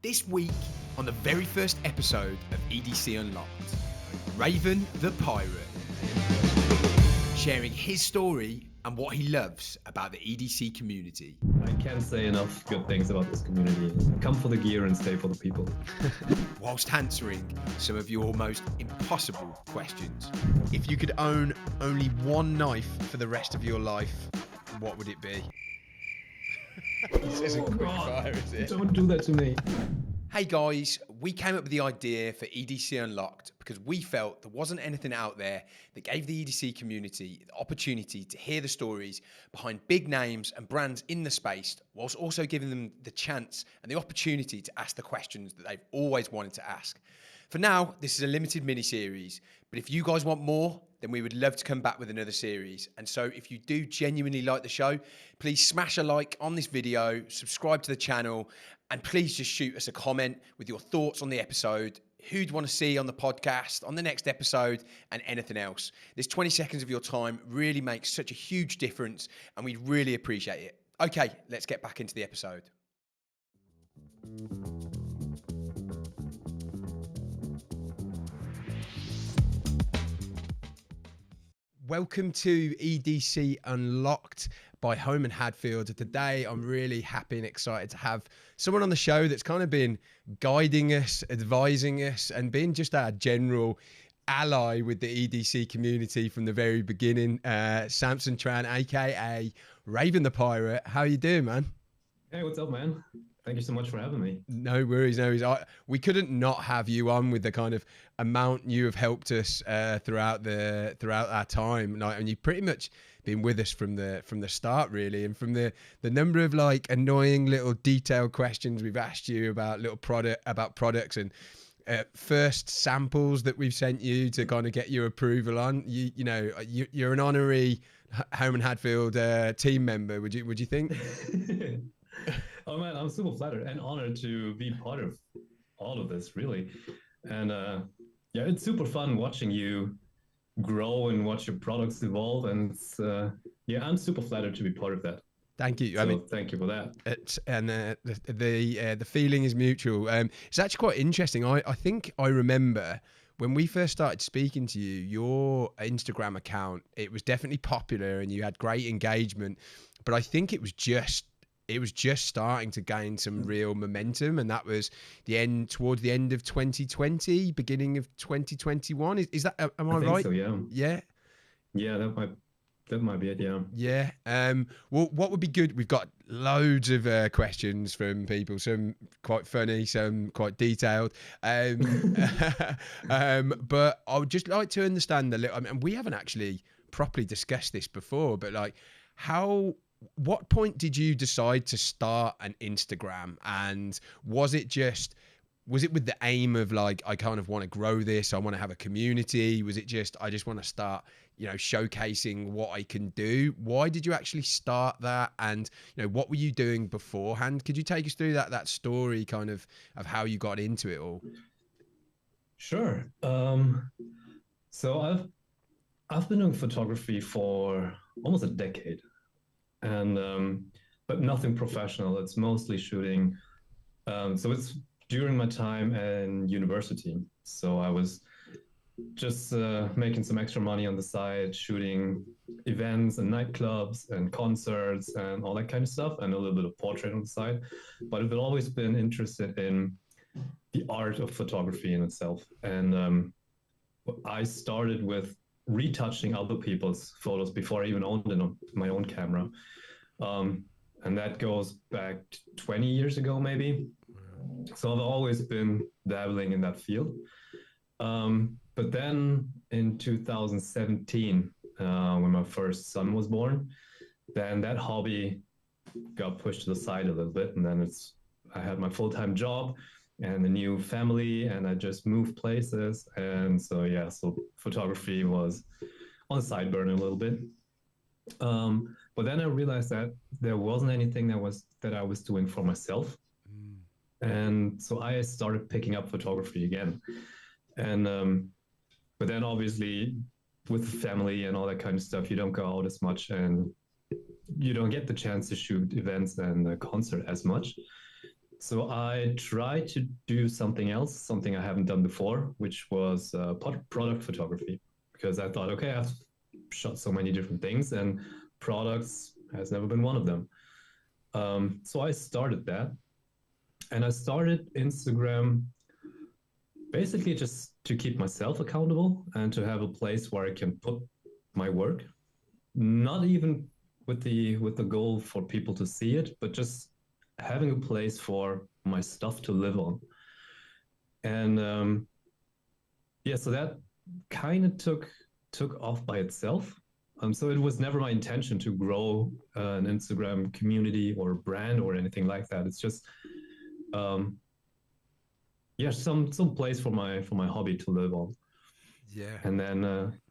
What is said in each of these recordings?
This week, on the very first episode of EDC Unlocked, Raven the Pirate, sharing his story and what he loves about the EDC community. I can't say enough good things about this community. Come for the gear and stay for the people. Whilst answering some of your most impossible questions. If you could own only one knife for the rest of your life, what would it be? This isn't quick fire, is it? Don't do that to me. Hey guys, we came up with the idea for EDC Unlocked because we felt there wasn't anything out there that gave the EDC community the opportunity to hear the stories behind big names and brands in the space, whilst also giving them the chance and the opportunity to ask the questions that they've always wanted to ask. For now, this is a limited mini-series, but if you guys want more, then we would love to come back with another series. And so if you do genuinely like the show, please smash a like on this video, subscribe to the channel, and please just shoot us a comment with your thoughts on the episode, who you'd want to see on the podcast, on the next episode, and anything else. This 20 seconds of your time really makes such a huge difference, and we really appreciate it. Okay, let's get back into the episode. Welcome to EDC Unlocked by Holme and Hadfield. Today, I'm really happy and excited to have someone on the show that's kind of been guiding us, advising us, and been just our general ally with the EDC community from the very beginning. Samson Tran, aka Raven the Pirate. How you doing, man? Hey, what's up, man? Thank you so much for having me. No worries, no worries. We couldn't not have you on with the kind of amount you have helped us throughout our time. And you've pretty much been with us from the start, really, and from the number of like annoying little detailed questions we've asked you about products and first samples that we've sent you to kind of get your approval on. You're an honorary Holme and Hadfield team member. Would you think? Oh man, I'm super flattered and honored to be part of all of this, really. And yeah, it's super fun watching you grow and watch your products evolve. And it's, yeah, I'm super flattered to be part of that. Thank you. So thank you for that. The feeling is mutual. It's actually quite interesting. I think I remember when we first started speaking to you, your Instagram account, it was definitely popular and you had great engagement, but I think it was just starting to gain some real momentum, and that was towards the end of 2020, beginning of 2021. Is that, am I right? So, yeah. Yeah. Yeah, that might be it. Yeah. Yeah. Well, what would be good? We've got loads of questions from people, some quite funny, some quite detailed. But I would just like to understand a little. I mean, we haven't actually properly discussed this before, but like what point did you decide to start an Instagram? And was it with the aim of like, I kind of want to grow this, I want to have a community? Was it just, I just want to start, showcasing what I can do? Why did you actually start that? And, what were you doing beforehand? Could you take us through that story kind of how you got into it all? Sure. So I've been doing photography for almost a decade. And but nothing professional. It's mostly shooting. So it's during my time in university. So I was just making some extra money on the side, shooting events and nightclubs and concerts and all that kind of stuff, and a little bit of portrait on the side. But I've always been interested in the art of photography in itself. And I started with retouching other people's photos before I even owned it on my own camera. And that goes back 20 years ago, maybe. So I've always been dabbling in that field. But then in 2017, when my first son was born, then that hobby got pushed to the side a little bit. And then I had my full-time job and a new family, and I just moved places. And so, yeah, so photography was on the side burner a little bit. But then I realized that there wasn't anything that I was doing for myself. And so I started picking up photography again. And, but then obviously with family and all that kind of stuff, you don't go out as much and you don't get the chance to shoot events and a concert as much. So I tried to do something else, something I haven't done before, which was product photography, because I thought, okay, I've shot so many different things, and products has never been one of them. So I started that, and I started Instagram basically just to keep myself accountable and to have a place where I can put my work, not even with the goal for people to see it, but just having a place for my stuff to live on. And yeah, so that kind of took off by itself. So it was never my intention to grow an Instagram community or brand or anything like that. It's just yeah, some place for my hobby to live on. Yeah. And then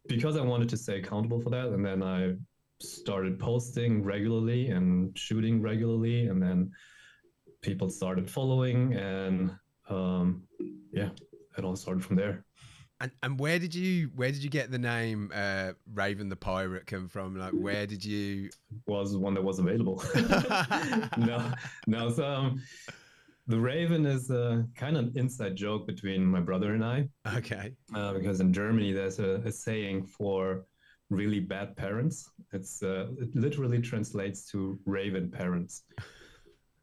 because I wanted to stay accountable for that, and then I started posting regularly and shooting regularly, and then people started following, and yeah, it all started from there. And where did you get the name Raven the Pirate come from? Like, where did you? Was one that was available. No. So the Raven is kind of an inside joke between my brother and I. Okay. Because in Germany there's a saying for really bad parents. It literally translates to raven parents.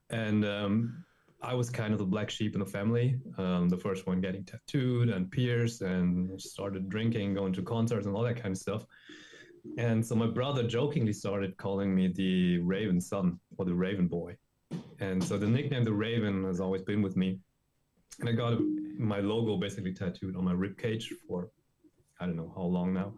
And I was kind of the black sheep in the family, the first one getting tattooed and pierced, and started drinking, going to concerts and all that kind of stuff. And so my brother jokingly started calling me the Raven Son or the Raven Boy. And so the nickname the Raven has always been with me. And I got my logo basically tattooed on my rib cage for I don't know how long now.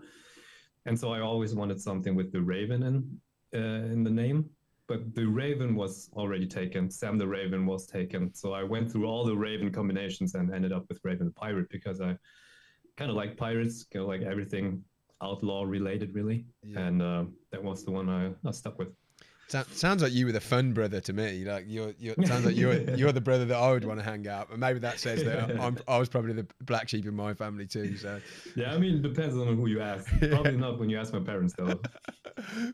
And so I always wanted something with the Raven in the name. But the Raven was already taken. Sam the Raven was taken. So I went through all the Raven combinations and ended up with Raven the Pirate, because I kind of like pirates, kind of like everything outlaw related, really. Yeah. And that was the one I stuck with. Sounds like you were the fun brother to me. Like sounds like you're the brother that I would want to hang out. And maybe that says that I was probably the black sheep in my family too. So yeah, I mean, it depends on who you ask. Probably not when you ask my parents, though.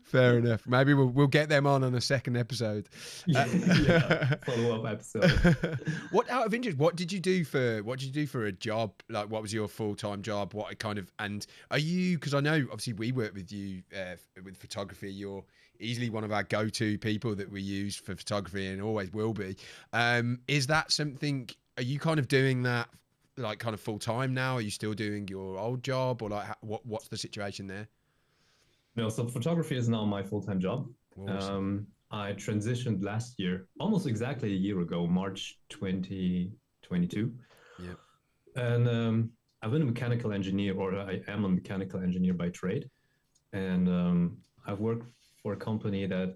Fair enough. Maybe we'll get them on a second episode. Yeah, follow-up episode. What, out of interest, what did you do for a job? Like, what was your full-time job? What kind of, and are you, because I know obviously we work with you with photography. You're easily one of our go-to people that we use for photography and always will be. Is that something, are you kind of doing that like kind of full-time now? Are you still doing your old job, or like what's the situation there? No, so photography is now my full-time job. Awesome. I transitioned last year, almost exactly a year ago, March 2022. Yeah. And I've been a mechanical engineer, or I am a mechanical engineer by trade. And I've worked for a company that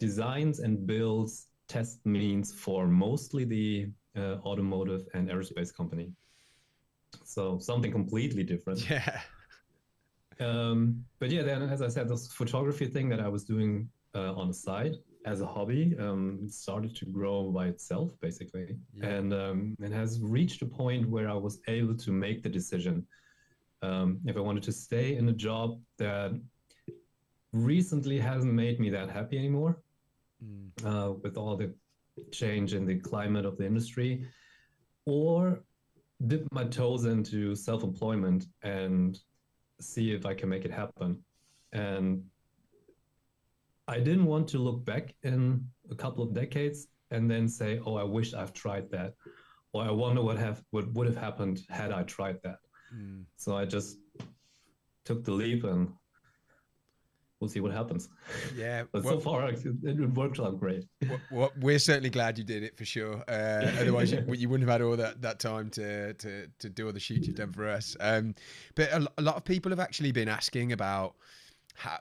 designs and builds test means for mostly the automotive and aerospace company. So something completely different. Yeah. But yeah, then as I said, this photography thing that I was doing on the side as a hobby started to grow by itself, basically. Yeah. And it has reached a point where I was able to make the decision if I wanted to stay in a job that recently hasn't made me that happy anymore, with all the change in the climate of the industry, or dip my toes into self-employment and see if I can make it happen. And I didn't want to look back in a couple of decades and then say, oh, I wish I've tried that, or I wonder what would have happened had I tried that. So I just took the leap, and we'll see what happens. Yeah. But so far, it worked out great. Well, we're certainly glad you did it, for sure. Otherwise, you wouldn't have had all that time to do all the shoots you've done for us. But a lot of people have actually been asking about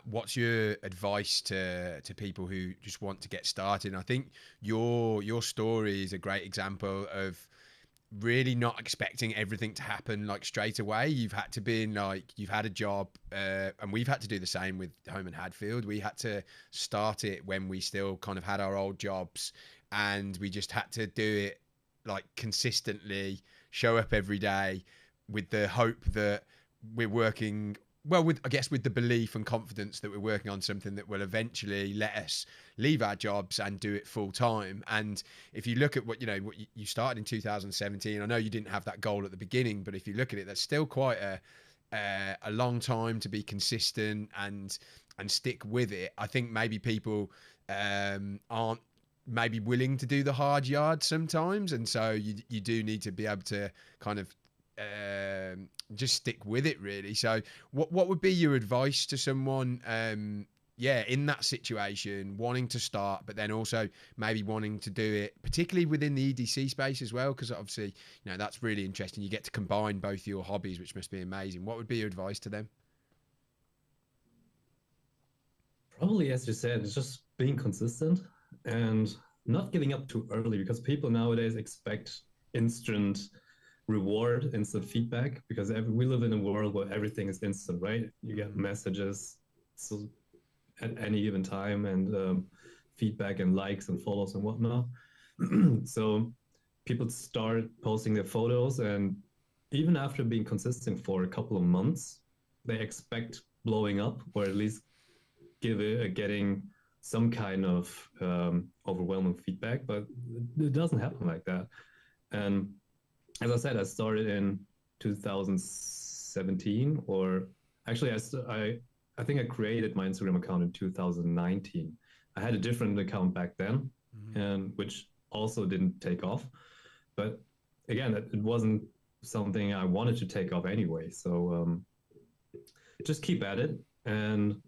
what's your advice to people who just want to get started. And I think your story is a great example of really not expecting everything to happen like straight away. You've had to be in, like, you've had a job, and we've had to do the same with Holme and Hadfield. We had to start it when we still kind of had our old jobs, and we just had to do it like consistently, show up every day with the hope that we're working well, with I guess with the belief and confidence that we're working on something that will eventually let us leave our jobs and do it full time. And if you look at what you started in 2017, I know you didn't have that goal at the beginning, but if you look at it, that's still quite a long time to be consistent and stick with it. I think maybe people aren't maybe willing to do the hard yards sometimes, and so you do need to be able to kind of just stick with it, really. So what would be your advice to someone in that situation, wanting to start but then also maybe wanting to do it particularly within the EDC space as well, because obviously that's really interesting, you get to combine both your hobbies, which must be amazing. What would be your advice to them? Probably, as you said, it's just being consistent and not giving up too early, because people nowadays expect instant reward, instant feedback, because we live in a world where everything is instant, right? You get messages at any given time, and feedback and likes and follows and whatnot. So people start posting their photos, and even after being consistent for a couple of months, they expect blowing up, or at least getting some kind of overwhelming feedback, but it doesn't happen like that. And as I said, I started in 2017, or actually, I think I created my Instagram account in 2019. I had a different account back then, and which also didn't take off. But again, it wasn't something I wanted to take off anyway. So just keep at it and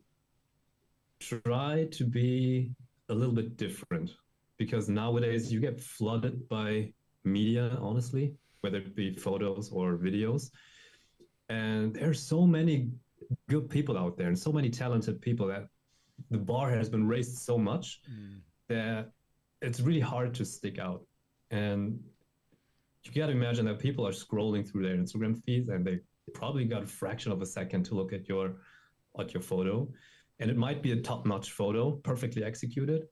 try to be a little bit different, because nowadays you get flooded by media, honestly, whether it be photos or videos. And there's so many good people out there and so many talented people that the bar has been raised so much that it's really hard to stick out. And you got to imagine that people are scrolling through their Instagram feeds, and they probably got a fraction of a second to look at your photo. And it might be a top-notch photo, perfectly executed,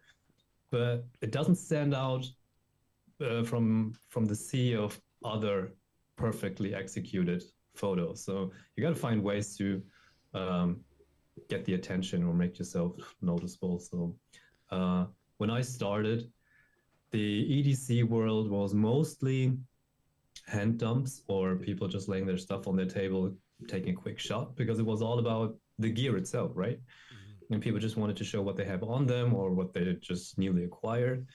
but it doesn't stand out from the sea of other perfectly executed photos. So you got to find ways to get the attention or make yourself noticeable. So when I started, the EDC world was mostly hand dumps, or people just laying their stuff on their table, taking a quick shot, because it was all about the gear itself, right? And people just wanted to show what they have on them or what they just newly acquired.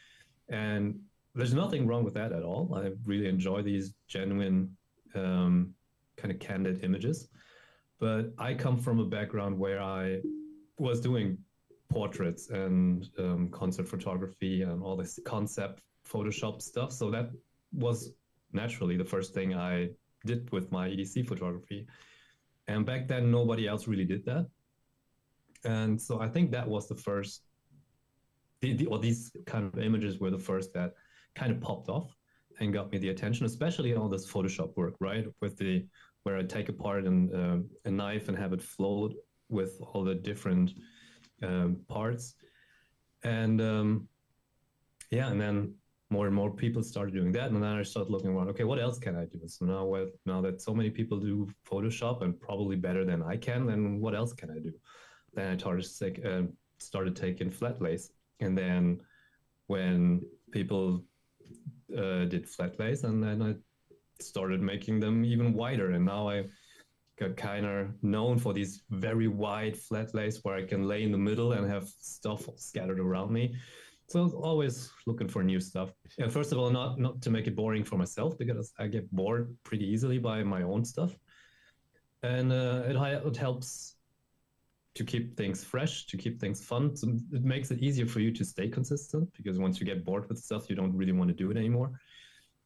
And there's nothing wrong with that at all. I really enjoy these genuine, kind of candid images. But I come from a background where I was doing portraits and concert photography and all this concept Photoshop stuff. So that was naturally the first thing I did with my EDC photography. And back then, nobody else really did that. And so I think that was the first, or these kind of images were the first that kind of popped off and got me the attention, especially all this Photoshop work, right? Where I take apart a knife and have it float with all the different parts. And and then more and more people started doing that. And then I started looking around, okay, what else can I do? So now that so many people do Photoshop, and probably better than I can, then what else can I do? Then I started taking flat lace. And then when people did flat lace, and then I started making them even wider. And now I got kind of known for these very wide flat lace where I can lay in the middle and have stuff scattered around me. So I was always looking for new stuff. And first of all, not to make it boring for myself, because I get bored pretty easily by my own stuff. And it helps to keep things fresh, to keep things fun. So it makes it easier for you to stay consistent, because once you get bored with stuff, you don't really want to do it anymore.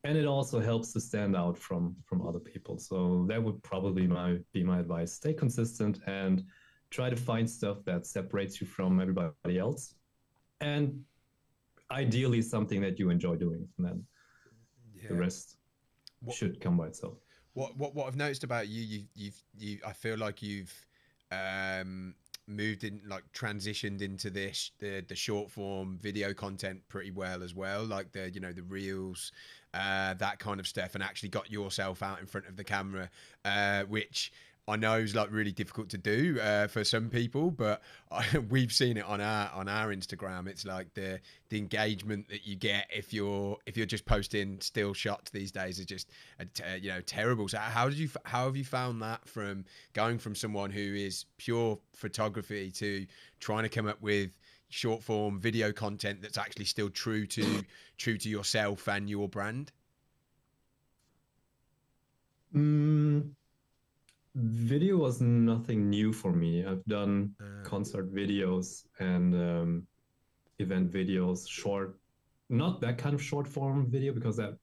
And it also helps to stand out from other people. So that would probably be my advice. Stay consistent and try to find stuff that separates you from everybody else. And ideally something that you enjoy doing, and then the rest should come by itself. What I've noticed about you I feel like you've moved in, like transitioned into this the short form video content pretty well as well, like the the reels, that kind of stuff, and actually got yourself out in front of the camera, which I know is like really difficult to do for some people, but we've seen it on our Instagram. It's like the engagement that you get if you're just posting still shots these days is just terrible. So how have you found that from going from someone who is pure photography to trying to come up with short form video content that's actually still true to yourself and your brand? Video was nothing new for me. I've done concert videos and event videos, short, not that kind of short form video because that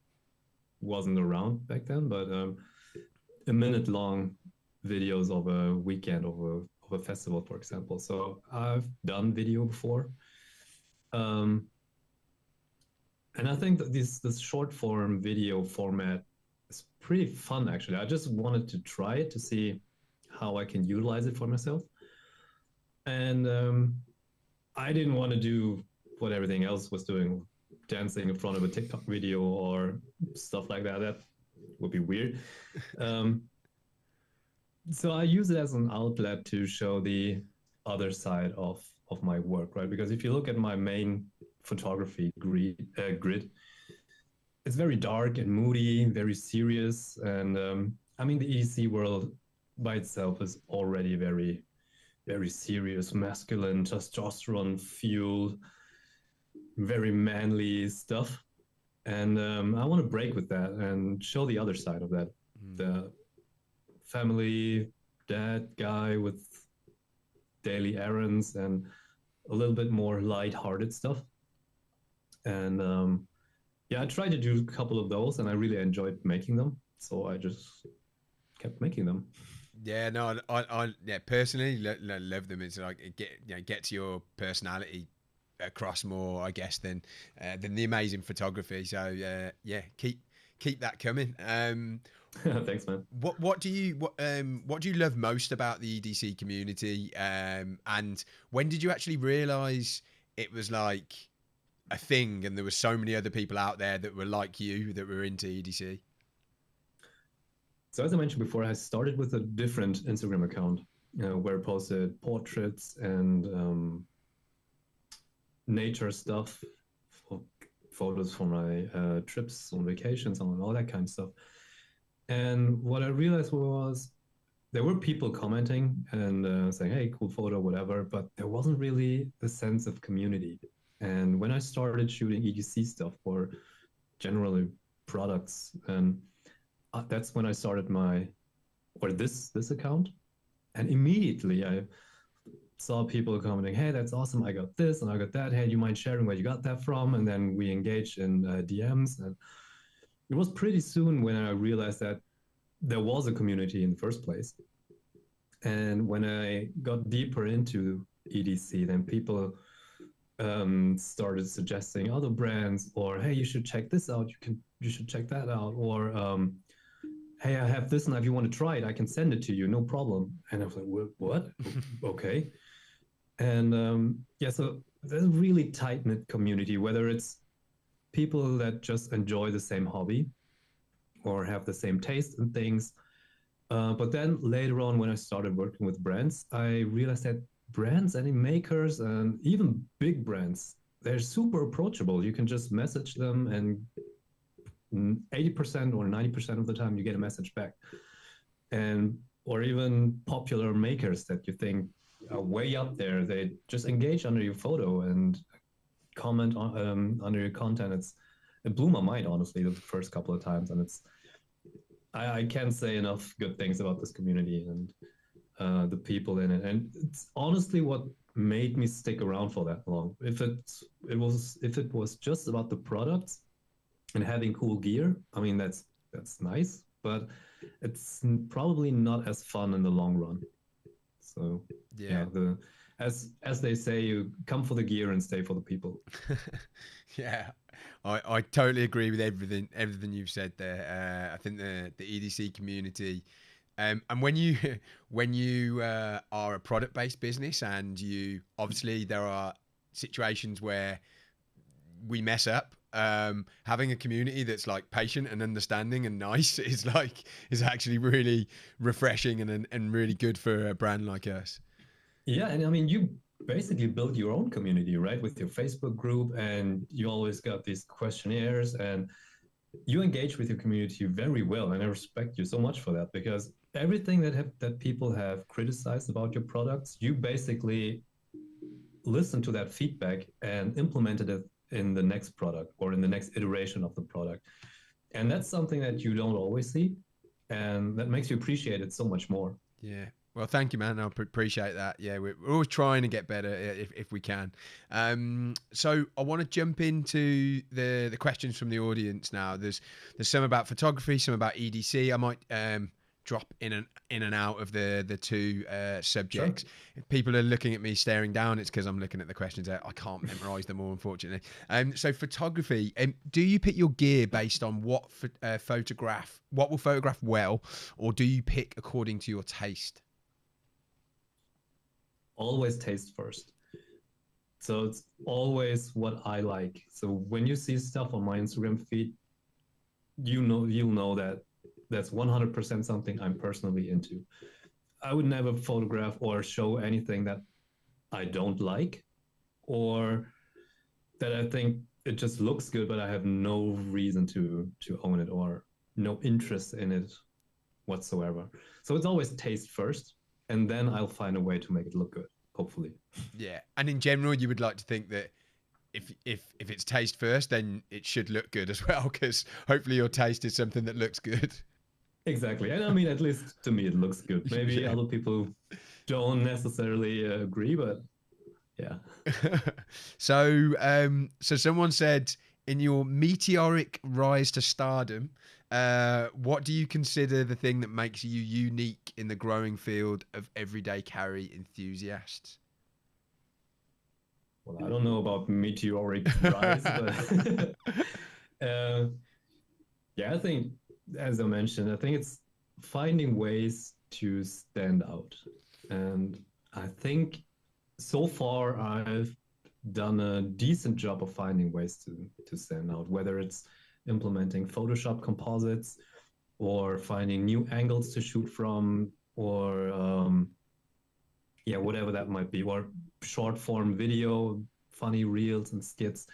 wasn't around back then, but a minute long videos of a weekend of a festival, for example. So I've done video before. And I think that this short form video format is pretty fun, actually. I just wanted to try it to see how I can utilize it for myself. And I didn't want to do what everything else was doing, dancing in front of a TikTok video or stuff like that. That would be weird. So I use it as an outlet to show the other side of my work, right? Because if you look at my main photography grid, it's very dark and moody, very serious. And I mean, the EDC world by itself is already very, very serious, masculine, testosterone fueled, very manly stuff. And I want to break with that and show the other side of that. The family dad guy with daily errands and a little bit more light-hearted stuff. And yeah, I tried to do a couple of those and I really enjoyed making them. So I just kept making them. Yeah, no, I personally love them. It's like it gets your personality across more, I guess, than the amazing photography. So yeah, keep that coming. Thanks, man. What do you love most about the EDC community? And when did you actually realize it was like a thing and there were so many other people out there that were like you that were into EDC? So as I mentioned before, I started with a different Instagram account where I posted portraits and nature stuff, photos from my trips on vacations and all that kind of stuff. And what I realized was there were people commenting and saying, hey, cool photo, whatever, but there wasn't really the sense of community. And when I started shooting EDC stuff for generally products, and that's when I started this account. And immediately I saw people commenting, hey, that's awesome, I got this and I got that. Hey, do you mind sharing where you got that from? And then we engaged in DMs. And it was pretty soon when I realized that there was a community in the first place. And when I got deeper into EDC, then people started suggesting other brands, or hey, you should check this out, you should check that out, or hey, I have this, and if you want to try it, I can send it to you, no problem. And I was like, what? Okay. And yeah, so there's a really tight-knit community, whether it's people that just enjoy the same hobby or have the same taste in things. But then later on, when I started working with brands, I realized that brands and makers and even big brands, they're super approachable. You can just message them and 80% or 90% of the time you get a message back. And or even popular makers that you think are way up there, they just engage under your photo and comment on under your content. It blew my mind, honestly, the first couple of times. And I can't say enough good things about this community and the people in it. And it's honestly what made me stick around for that long. If it was just about the products and having cool gear, I mean, that's nice, but it's probably not as fun in the long run. So yeah, as they say, you come for the gear and stay for the people. Yeah, I totally agree with everything you've said there. I think the EDC community, and when you are a product-based business, and you obviously there are situations where we mess up having a community that's like patient and understanding and nice is actually really refreshing and really good for a brand like us. Yeah, and I mean, you basically build your own community, right? With your Facebook group, and you always got these questionnaires, and you engage with your community very well. And I respect you so much for that, because everything that people have criticized about your products, you basically listen to that feedback and implemented it in the next product or in the next iteration of the product. And that's something that you don't always see, and that makes you appreciate it so much more. Yeah. Well, thank you, man. I appreciate that. Yeah, we're always trying to get better if we can. So I want to jump into the questions from the audience now. There's some about photography, some about EDC. I might drop in and out of the two subjects. Sure. If people are looking at me staring down, it's because I'm looking at the questions. I can't memorize them all, unfortunately. So photography, do you pick your gear based on what will photograph well, or do you pick according to your taste? Always taste first. So it's always what I like. So when you see stuff on my Instagram feed, you'll know that that's 100% something I'm personally into. I would never photograph or show anything that I don't like, or that I think it just looks good, but I have no reason to own it or no interest in it whatsoever. So it's always taste first, and then I'll find a way to make it look good, hopefully. Yeah, and in general, you would like to think that if it's taste first, then it should look good as well, because hopefully your taste is something that looks good. Exactly. And I mean, at least to me, it looks good. Maybe Yeah. other people don't necessarily agree, but yeah. So someone said, in your meteoric rise to stardom, what do you consider the thing that makes you unique in the growing field of everyday carry enthusiasts? Well, I don't know about meteoric rise, but yeah, I think, as I mentioned, I think it's finding ways to stand out. And I think so far I've done a decent job of finding ways to stand out, whether it's implementing Photoshop composites or finding new angles to shoot from, or yeah, whatever that might be, or short form video, funny reels and skits.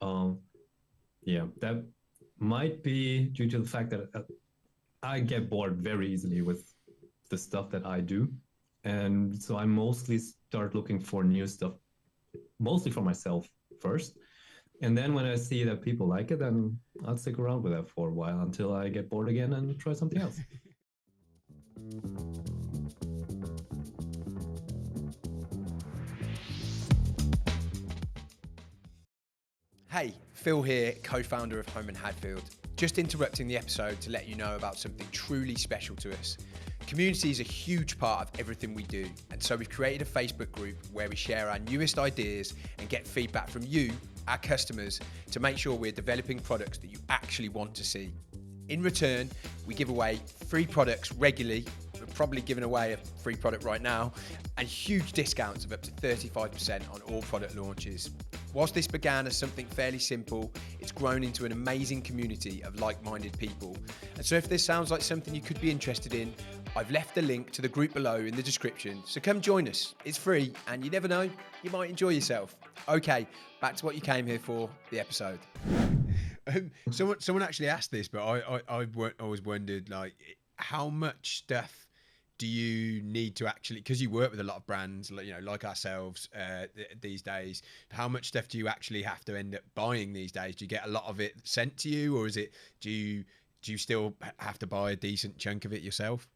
Yeah, that might be due to the fact that I get bored very easily with the stuff that I do. And so I mostly start looking for new stuff, mostly for myself first. And then when I see that people like it, then I'll stick around with that for a while until I get bored again and try something else. Hey, Phil here, co-founder of Holme and Hadfield. Just interrupting the episode to let you know about something truly special to us. Community is a huge part of everything we do, and so we've created a Facebook group where we share our newest ideas and get feedback from you, our customers, to make sure we're developing products that you actually want to see. In return, we give away free products regularly. We're probably giving away a free product right now, and huge discounts of up to 35% on all product launches. Whilst this began as something fairly simple, it's grown into an amazing community of like-minded people. And so if this sounds like something you could be interested in, I've left a link to the group below in the description. So come join us. It's free, and you never know, you might enjoy yourself. Okay, back to what you came here for, the episode. Someone actually asked this, but I always wondered, like, how much stuff do you need to actually, because you work with a lot of brands, like ourselves these days, how much stuff do you actually have to end up buying these days? Do you get a lot of it sent to you, or do you still have to buy a decent chunk of it yourself?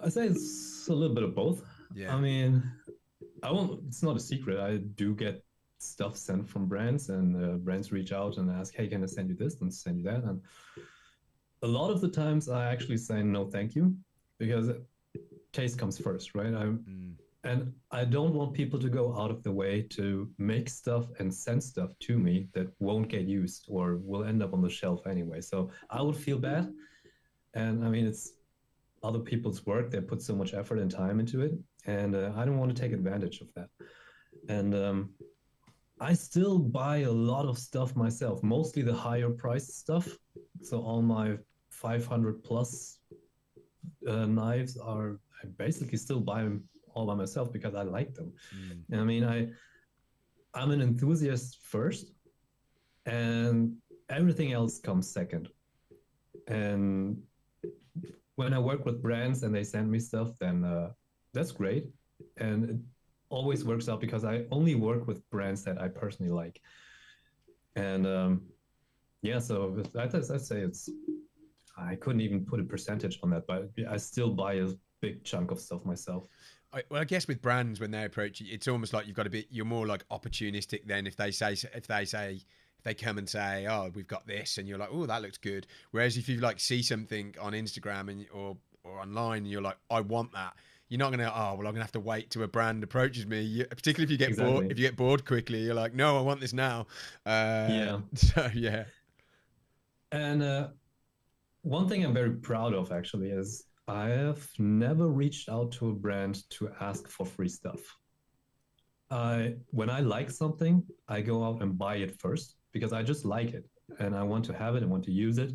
I say it's a little bit of both. Yeah. I mean, it's not a secret. I do get stuff sent from brands, and brands reach out and ask, hey, can I send you this and send you that? And a lot of the times I actually say no thank you, because taste comes first, right? And I don't want people to go out of the way to make stuff and send stuff to me that won't get used or will end up on the shelf anyway. So I would feel bad. And I mean, it's other people's work. They put so much effort and time into it, and I don't want to take advantage of that. And I still buy a lot of stuff myself, mostly the higher priced stuff. So all my 500 plus knives are, I basically still buy them all by myself because I like them. Mm. I mean, I'm an enthusiast first, and everything else comes second. And when I work with brands and they send me stuff, then that's great. And it always works out because I only work with brands that I personally like. And yeah, so I'd say I couldn't even put a percentage on that, but I still buy a big chunk of stuff myself. Well, I guess with brands when they approach you, it's almost like you've got to be. You're more like opportunistic. Then if they come and say, "Oh, we've got this," and you're like, "Oh, that looks good." Whereas if you like see something on Instagram and or online, and you're like, "I want that," you're not gonna. Oh, well, I'm gonna have to wait till a brand approaches me. Particularly if you get bored. Exactly. If you get bored quickly, you're like, "No, I want this now." Yeah. So yeah. And one thing I'm very proud of actually is I have never reached out to a brand to ask for free stuff. When I like something, I go out and buy it first because I just like it and I want to have it and want to use it.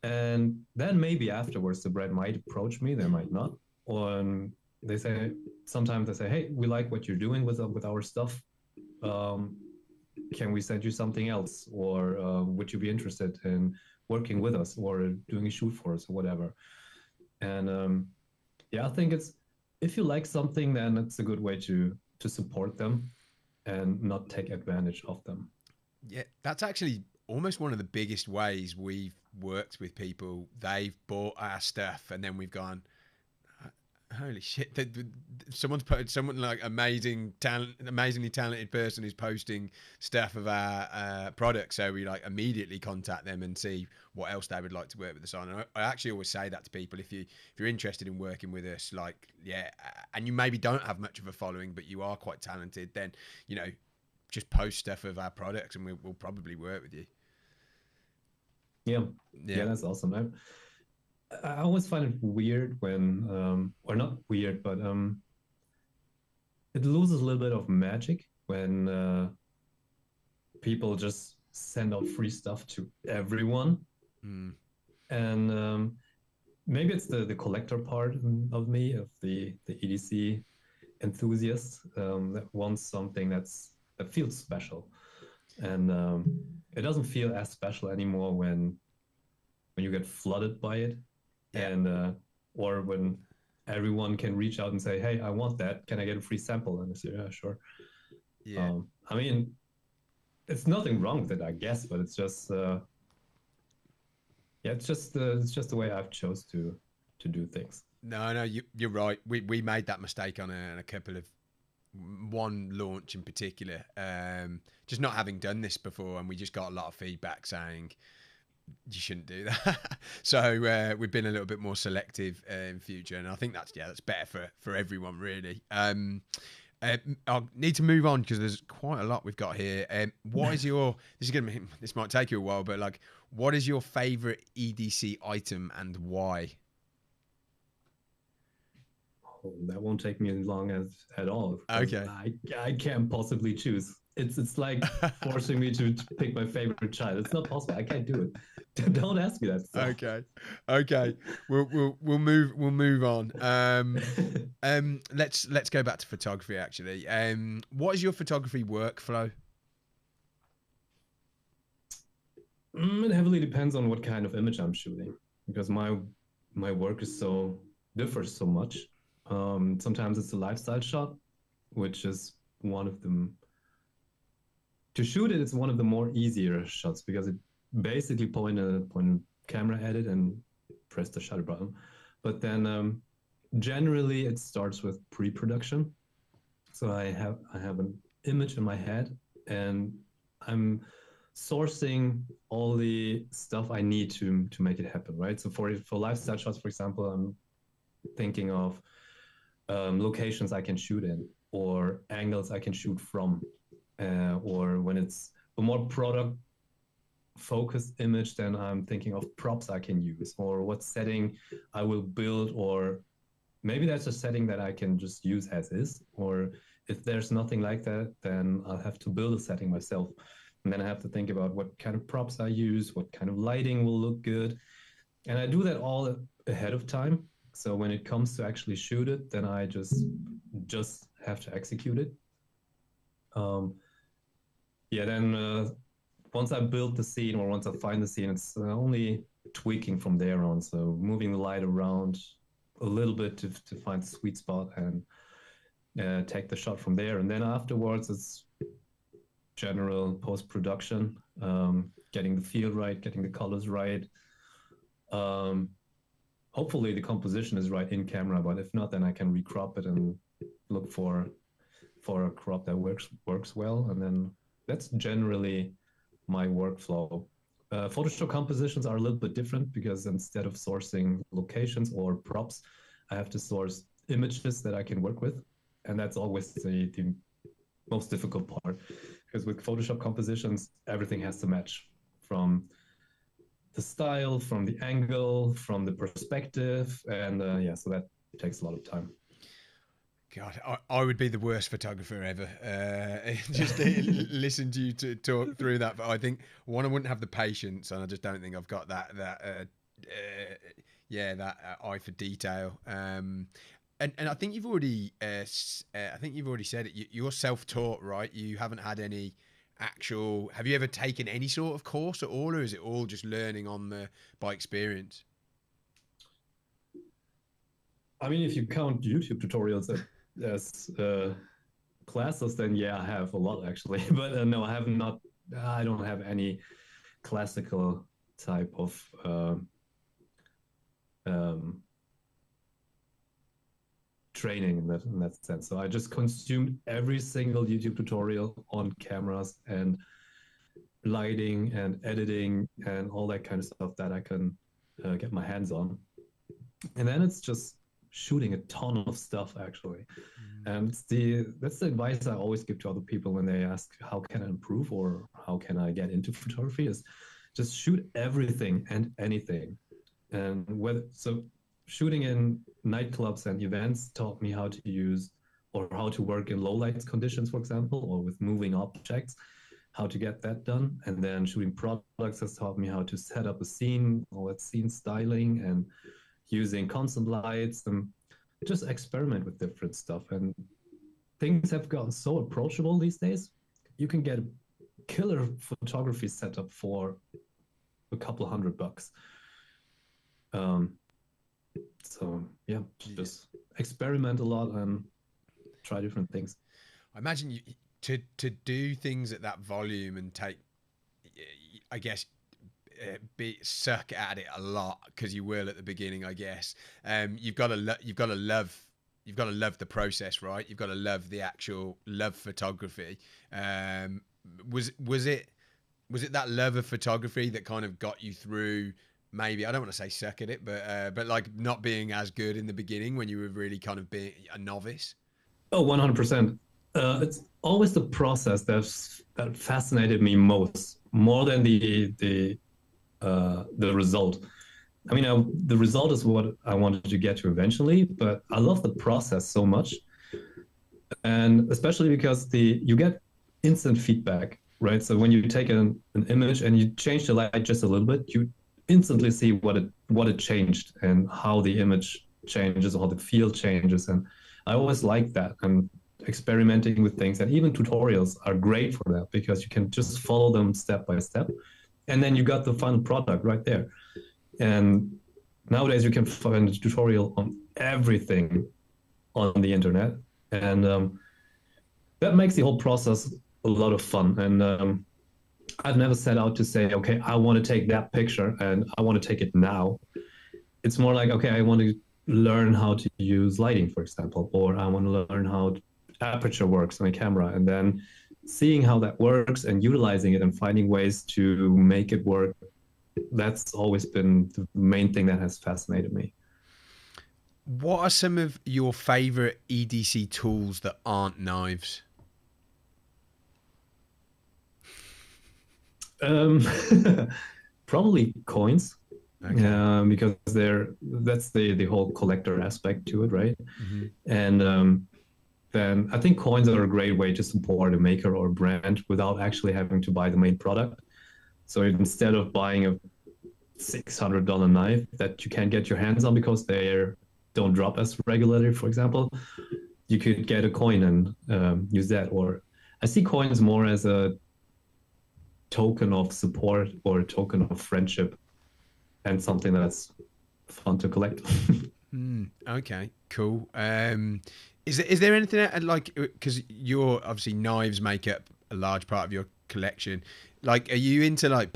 And then maybe afterwards the brand might approach me, they might not. Or they say sometimes they say, "Hey, we like what you're doing with our stuff. Um, can we send you something else? Or would you be interested in working with us or doing a shoot for us or whatever?" And yeah, I think it's if you like something, then it's a good way to support them and not take advantage of them. Yeah, that's actually almost one of the biggest ways we've worked with people. They've bought our stuff, and then we've gone, holy shit! Someone's put someone like amazingly talented person is posting stuff of our product. So we like immediately contact them and see what else they would like to work with us on. And I actually always say that to people: if you're interested in working with us, like yeah, and you maybe don't have much of a following, but you are quite talented, then you know just post stuff of our products, and we'll probably work with you. Yeah, Yeah. yeah, that's awesome. I always find it weird when, or not weird, but it loses a little bit of magic when people just send out free stuff to everyone. Mm. And maybe it's the collector part of me, of the EDC enthusiast that wants something that feels special. And it doesn't feel as special anymore when you get flooded by it, Yeah. and or when everyone can reach out and say, "Hey, I want that. Can I get a free sample?" And I say, "Yeah, sure." Yeah. I mean, it's nothing wrong with it, I guess, but it's just yeah, it's just the way I've chose to do things. No, you're right. We made that mistake on a couple of one launch in particular. Just not having done this before, and we just got a lot of feedback saying you shouldn't do that. So we've been a little bit more selective in future, and I think that's better for everyone really. I'll need to move on because there's quite a lot we've got here. What is your? This might take you a while, but like, what is your favorite EDC item and why? Oh, that won't take me as long as at all. Okay. I can't possibly choose. It's like forcing me to pick my favorite child. It's not possible. I can't do it. Don't ask me that stuff. Okay. We'll move on. Let's go back to photography actually. What is your photography workflow? It heavily depends on what kind of image I'm shooting because my work differs so much. Sometimes it's a lifestyle shot, which is one of them. To shoot it, it's one of the more easier shots because it basically point a camera at it and press the shutter button. But then generally it starts with pre-production. So I have an image in my head and I'm sourcing all the stuff I need to make it happen, right? So for lifestyle shots, for example, I'm thinking of locations I can shoot in or angles I can shoot from, or when it's a more product focused image, then I'm thinking of props I can use or what setting I will build, or maybe that's a setting that I can just use as is, or If there's nothing like that, then I'll have to build a setting myself. And then I have to think about what kind of props I use, what kind of lighting will look good. And I do that all ahead of time. So when it comes to actually shoot it, then I just have to execute it. Yeah, then once I build the scene or once I find the scene, it's only tweaking from there on. So moving the light around a little bit to find the sweet spot and take the shot from there. And then afterwards, it's general post-production, getting the feel right, getting the colors right. Hopefully the composition is right in camera, but if not, then I can recrop it and look for a crop that works well. And then that's generally my workflow. Photoshop compositions are a little bit different because instead of sourcing locations or props, I have to source images that I can work with. And that's always the most difficult part, because with Photoshop compositions, everything has to match, from the style, from the angle, from the perspective. And yeah, so that takes a lot of time. God, I would be the worst photographer ever. Just listen to you to talk through that. But I think, one, I wouldn't have the patience, and I just don't think I've got that eye for detail. And I think you've already said it. You're self-taught, right? You haven't had any actual. Have you ever taken any sort of course at all, or is it all just learning by experience? I mean, if you count YouTube tutorials as classes, then yeah, I have a lot actually. But no, I have not. I don't have any classical type of training in that sense. So I just consumed every single YouTube tutorial on cameras and lighting and editing and all that kind of stuff that I can get my hands on. And then it's just shooting a ton of stuff actually. And that's the advice I always give to other people when they ask how can I improve or how can I get into photography, is just shoot everything and anything. And so shooting in nightclubs and events taught me how to use or how to work in low light conditions, for example, or with moving objects, how to get that done. And then shooting products has taught me how to set up a scene, all that scene styling and using constant lights, and just experiment with different stuff. And things have gotten so approachable these days. You can get a killer photography setup for a couple $100. So yeah, just experiment a lot and try different things. I imagine to do things at that volume and take, I guess, suck at it a lot, because you will at the beginning, I guess. You've got to love the process, right? You've got to love the actual photography. Was it that love of photography that kind of got you through? Maybe, I don't want to say suck at it, but like not being as good in the beginning when you were really kind of being a novice? Oh, 100%. It's always the process that fascinated me more than the result. I mean, the result is what I wanted to get to eventually, but I love the process so much. And especially because you get instant feedback, right? So when you take an image and you change the light just a little bit, you instantly see what it changed and how the image changes, or how the feel changes. And I always like that, and experimenting with things, and even tutorials are great for that, because you can just follow them step by step, and then you got the final product right there. And nowadays you can find a tutorial on everything on the internet, and that makes the whole process a lot of fun. And I've never set out to say, okay, I want to take that picture and I want to take it now. It's more like, okay, I want to learn how to use lighting, for example, or I want to learn how aperture works on a camera, and then seeing how that works and utilizing it and finding ways to make it work. That's always been the main thing that has fascinated me. What are some of your favorite EDC tools that aren't knives? Probably coins. Okay. Because that's the whole collector aspect to it, right? Mm-hmm. And then I think coins are a great way to support a maker or a brand without actually having to buy the main product. So instead of buying a $600 knife that you can't get your hands on because they don't drop as regularly, for example, you could get a coin and use that. Or I see coins more as a token of support or a token of friendship and something that's fun to collect. Okay, cool. Is there anything like, because you're obviously knives make up a large part of your collection. Like, are you into like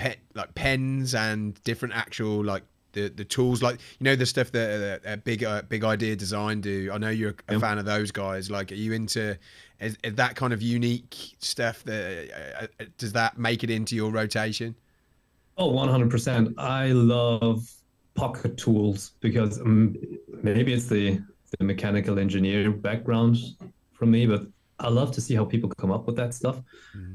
pens and different actual like the tools, like, you know, the stuff that big idea design do? I know you're a fan of those guys. Like, are you into is that kind of unique stuff? That does that make it into your rotation? Oh, 100%. I love pocket tools because maybe it's the mechanical engineer background from me, but I love to see how people come up with that stuff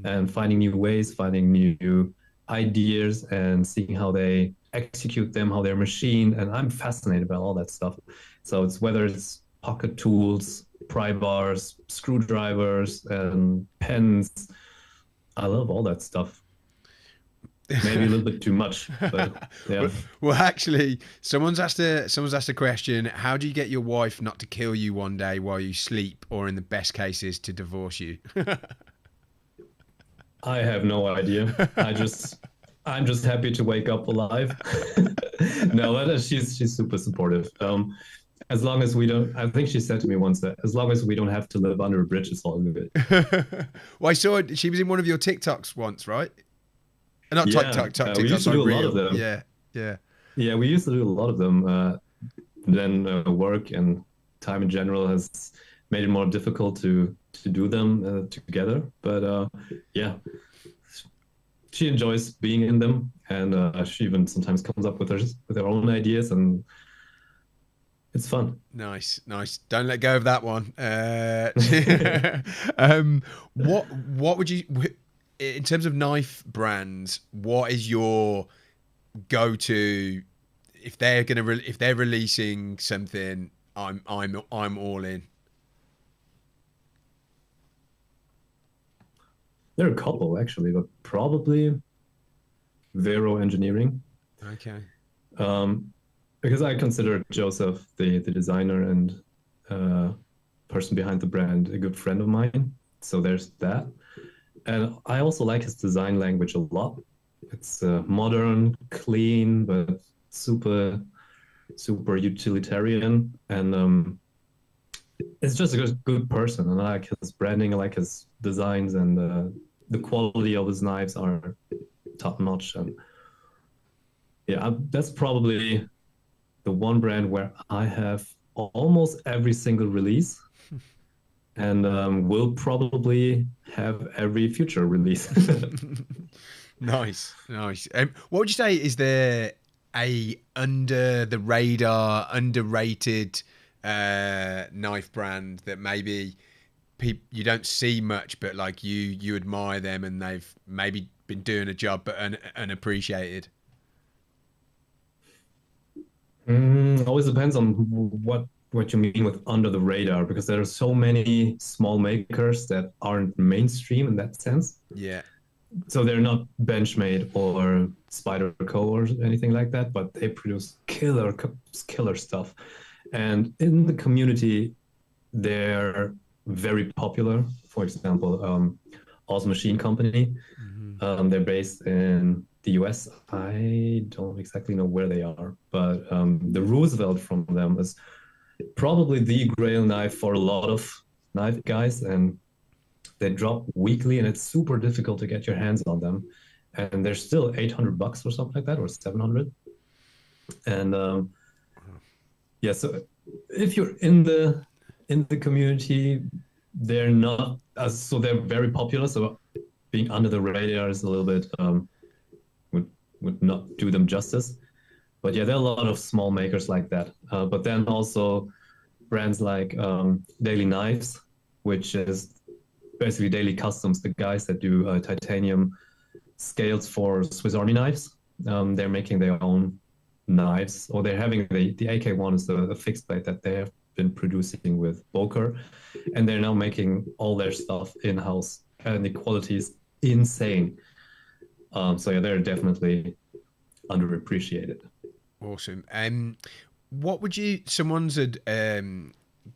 and finding new ways, finding new ideas and seeing how they execute them, how they're machined. And I'm fascinated by all that stuff. So it's whether it's pocket tools, pry bars, screwdrivers, and pens. I love all that stuff. Maybe a little bit too much, but yeah. Well, actually, someone's asked a question. How do you get your wife not to kill you one day while you sleep, or in the best cases, to divorce you? I have no idea. I'm just happy to wake up alive. No, she's super supportive. As long as we don't, I think she said to me once that as long as we don't have to live under a bridge, it's all good. Well, I saw she was in one of your TikToks once, right? Not TikTok. We used to do a lot of them. Yeah. We used to do a lot of them. Then work and time in general has made it more difficult to do them together. But yeah, she enjoys being in them, and she even sometimes comes up with her own ideas, and it's fun. Nice. Don't let go of that one. What would you, in terms of knife brands, what is your go-to if they're if they're releasing something? I'm all in. There are a couple actually, but probably Vero Engineering. Okay. Because I consider Joseph, the designer and person behind the brand, a good friend of mine. So there's that. And I also like his design language a lot. It's modern, clean, but super utilitarian. And it's just a good person. And I like his branding, I like his designs, and the quality of his knives are top notch. And yeah, that's probably the one brand where I have almost every single release. And we'll probably have every future release. Nice. What would you say is there a under the radar, underrated knife brand that maybe you don't see much, but like you admire them and they've maybe been doing a job but unappreciated? Always depends on what you mean with under the radar, because there are so many small makers that aren't mainstream in that sense. Yeah. So they're not Benchmade or Spyderco or anything like that, but they produce killer stuff. And in the community, they're very popular. For example, Oz Machine Company. They're based in the US. I don't exactly know where they are, but the Roosevelt from them is probably the grail knife for a lot of knife guys, and they drop weekly and it's super difficult to get your hands on them, and they're still $800 or something like that, or 700. And yeah, so if you're in the community, they're not so they're very popular, so being under the radar is a little bit would not do them justice. But yeah, there are a lot of small makers like that. But then also brands like Daily Knives, which is basically Daily Customs, the guys that do titanium scales for Swiss Army knives. They're making their own knives, or they're having the AK1 is a fixed blade that they have been producing with Boker, and they're now making all their stuff in-house, and the quality is insane. So yeah, they're definitely underappreciated. Awesome. What would you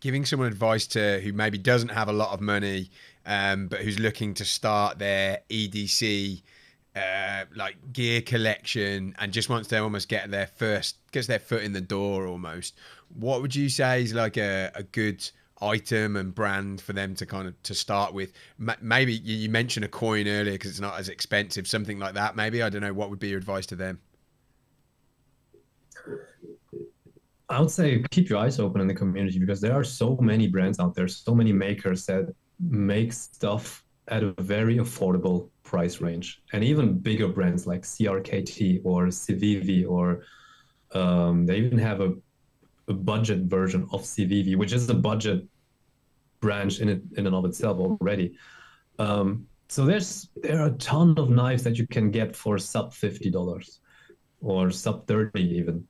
giving someone advice to who maybe doesn't have a lot of money, but who's looking to start their EDC like gear collection and just wants to almost gets their foot in the door almost? What would you say is like a good item and brand for them to kind of to start with? Maybe you mentioned a coin earlier because it's not as expensive, something like that. Maybe, I don't know, what would be your advice to them? I would say keep your eyes open in the community, because there are so many brands out there, so many makers that make stuff at a very affordable price range, and even bigger brands like CRKT or Civivi, or they even have a budget version of Civivi, which is a budget branch in and of itself already. So there are a ton of knives that you can get for sub $50 or sub 30 even,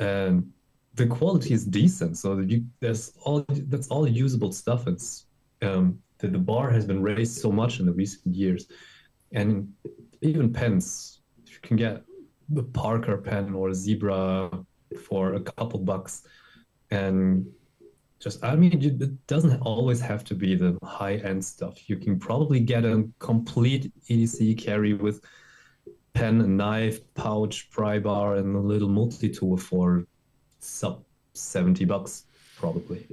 and the quality is decent. So that's all usable stuff. It's the bar has been raised so much in the recent years, and even pens, you can get the Parker pen or a Zebra for a couple bucks, and it doesn't always have to be the high-end stuff. You can probably get a complete EDC carry with pen, and knife, pouch, pry bar, and a little multi-tool for sub $70 probably.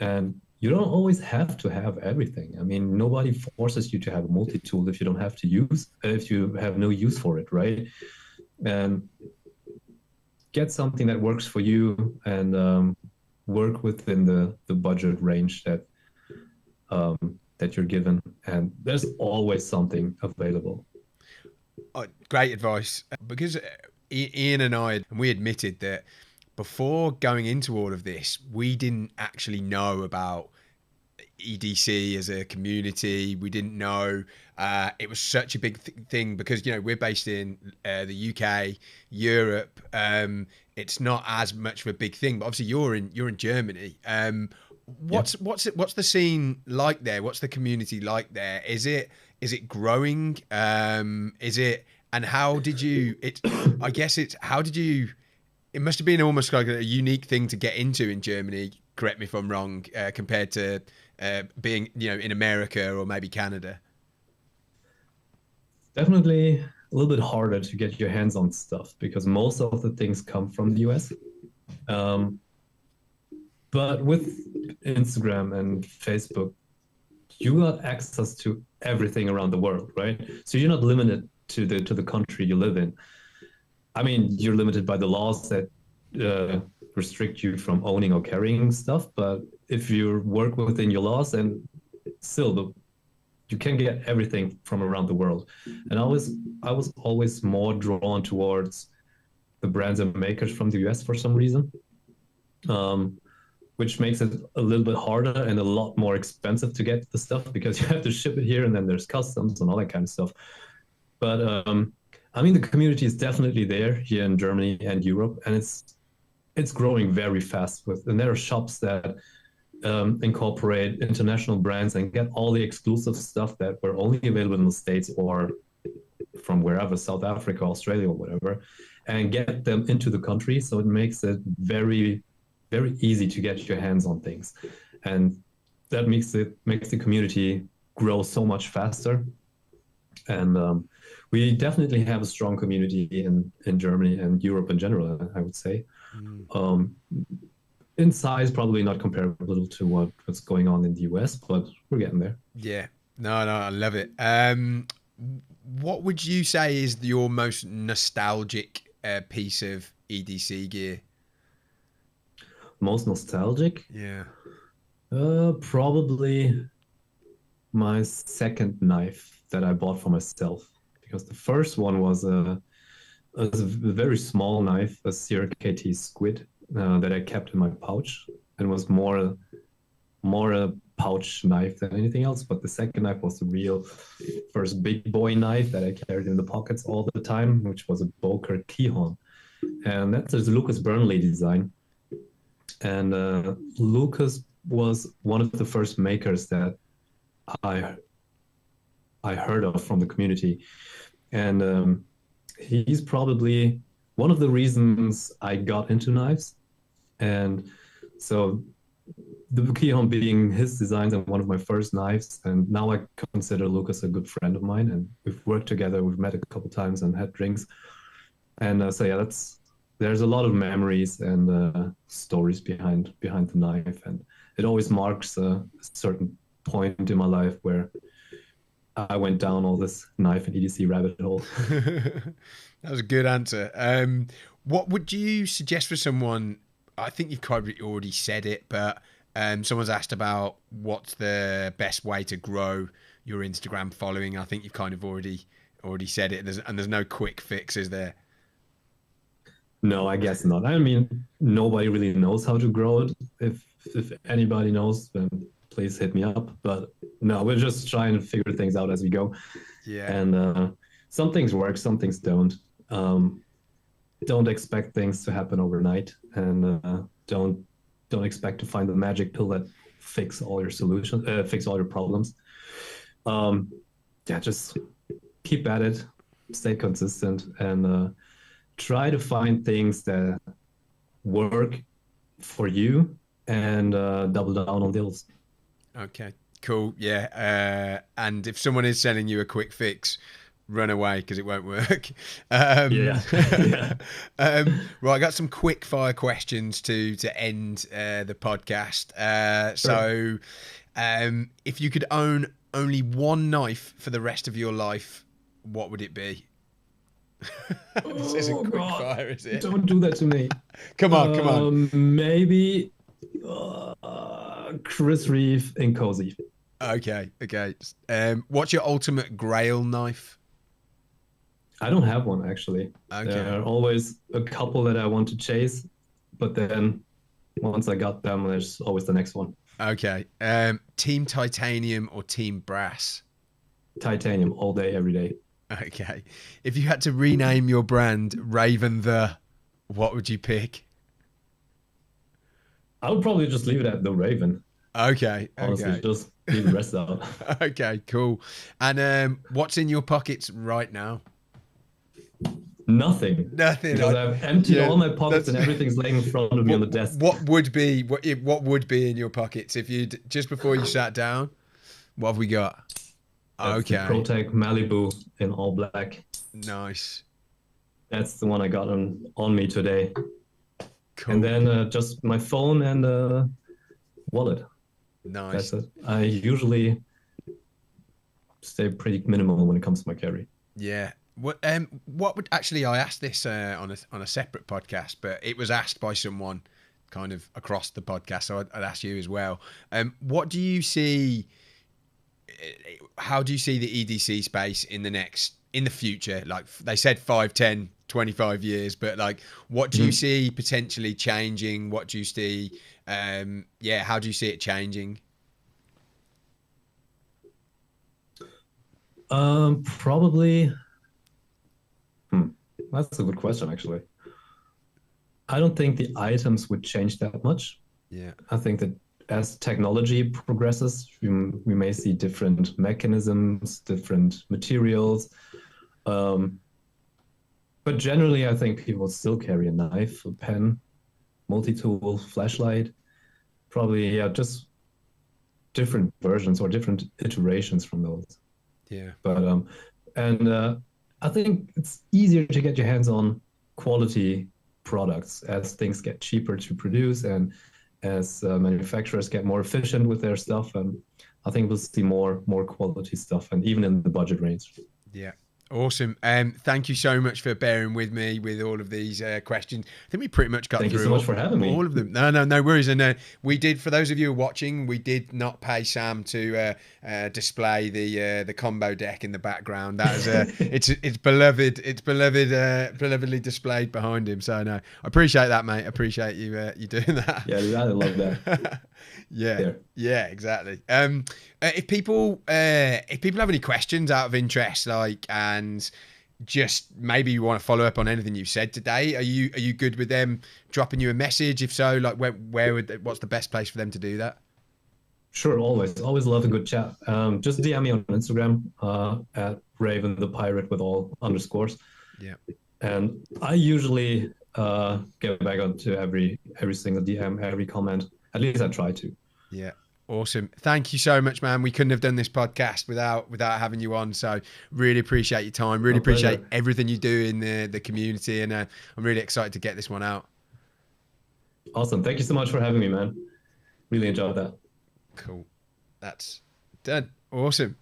And you don't always have to have everything. I mean, nobody forces you to have a multi-tool if you have no use for it, right? And get something that works for you, and work within the budget range that you're given, and there's always something available. Oh, great advice, because Ian and we admitted that before going into all of this, we didn't actually know about EDC as a community. We didn't know it was such a big thing, because we're based in the UK, Europe. It's not as much of a big thing, but obviously you're in Germany. What's the scene like there? What's the community like there? Is it growing? And how did you? It must have been almost like a unique thing to get into in Germany. Correct me if I'm wrong. Compared to being, in America or maybe Canada. Definitely a little bit harder to get your hands on stuff, because most of the things come from the US. But with Instagram and Facebook, you got access to everything around the world, right? So you're not limited to the country you live in. I mean, you're limited by the laws that restrict you from owning or carrying stuff, but if you work within your laws, then still you can get everything from around the world. And I was always more drawn towards the brands and makers from the US for some reason, which makes it a little bit harder and a lot more expensive to get the stuff, because you have to ship it here, and then there's customs and all that kind of stuff. But I mean, the community is definitely there here in Germany and Europe, and it's growing very fast. And there are shops that incorporate international brands and get all the exclusive stuff that were only available in the States or from wherever, South Africa, Australia, or whatever, and get them into the country. So it makes it very, very easy to get your hands on things, and that makes the community grow so much faster. And we definitely have a strong community in Germany and Europe in general, I would say. In size, probably not comparable to what's going on in the US, but we're getting there. Yeah, no, I love it. What would you say is your most nostalgic piece of EDC gear? Most nostalgic? Yeah. Probably my second knife that I bought for myself, because the first one was a very small knife, a CRKT Squid, that I kept in my pouch, and was more a pouch knife than anything else. But the second knife was the real first big boy knife that I carried in the pockets all the time, which was a Boker Keyhorn, and that's a Lucas Burnley design. And Lucas was one of the first makers that I heard of from the community. And he's probably one of the reasons I got into knives. And so the key on being his designs and one of my first knives. And now I consider Lucas a good friend of mine. And we've worked together, we've met a couple times and had drinks. And so yeah, there's a lot of memories and stories behind the knife. And it always marks a certain point in my life where I went down all this knife and EDC rabbit hole. That was a good answer. What would you suggest for someone? I think you've kind of already said it, but someone's asked about what's the best way to grow your Instagram following. I think you've kind of already said it. There's no quick fix, is there? No, I guess not. I mean, nobody really knows how to grow it. If anybody knows, then please hit me up. But no, we're just trying to figure things out as we go. Yeah. And some things work, some things don't. Don't expect things to happen overnight, and don't expect to find the magic pill that fix all your problems. Yeah, just keep at it, stay consistent, and try to find things that work for you, and double down on deals. Okay, cool. Yeah. And if someone is selling you a quick fix, run away because it won't work. Yeah. Right, I got some quick fire questions to end the podcast. Sure. So if you could own only one knife for the rest of your life, what would it be? This isn't quick fire, is it? Don't do that to me. Come on. Maybe Chris Reeve in Cozy. Okay. What's your ultimate grail knife? I don't have one, actually. Okay. There are always a couple that I want to chase, but then once I got them, there's always the next one. Okay. Team titanium or team brass? Titanium all day, every day. Okay. If you had to rename your brand Raven what would you pick? I would probably just leave it at the Raven. Okay. Honestly, just leave the rest out. Okay, cool. And what's in your pockets right now? Nothing. Because I've emptied all my pockets and everything's laying in front of me on the desk. What would be in your pockets if you just before you sat down? What have we got? That's the Protec Malibu in all black. Nice. That's the one I got on me today. Cool. And then just my phone and wallet. Nice. That's it. I usually stay pretty minimal when it comes to my carry. Yeah. What would actually I asked this on a separate podcast, but it was asked by someone kind of across the podcast, so I'd ask you as well. What do you see? How do you see the EDC space in the future? Like they said 5, 10, 25 years, but like what do you see potentially changing? What do you see? How do you see it changing? Probably. That's a good question, actually. I don't think the items would change that much. Yeah. I think that as technology progresses, we may see different mechanisms, different materials. But generally, I think people still carry a knife, a pen, multi-tool, flashlight. Probably, yeah, just different versions or different iterations from those. Yeah. But I think it's easier to get your hands on quality products as things get cheaper to produce and as manufacturers get more efficient with their stuff. And I think we'll see more quality stuff, and even in the budget range. Yeah. Awesome. Thank you so much for bearing with me with all of these questions. I think we pretty much got through. Thank you so much for having me. All of them. No worries. And we did, for those of you who are watching, we did not pay Sam to display the combo deck in the background. That is it's beloved. It's belovedly displayed behind him. So no, I appreciate that, mate. I appreciate you doing that. Yeah, I love that. Yeah, exactly. If people have any questions out of interest, like, and just maybe you want to follow up on anything you've said today, are you good with them dropping you a message? If so, like what's the best place for them to do that? Sure, always love a good chat. Just DM me on Instagram at Raven the Pirate with all underscores. Yeah. And I usually get back onto every single DM, every comment. At least I try to. Yeah. Awesome. Thank you so much, man. We couldn't have done this podcast without having you on. So really appreciate your time. Really appreciate everything you do in the community. And I'm really excited to get this one out. Awesome. Thank you so much for having me, man. Really enjoyed that. Cool. That's done. Awesome.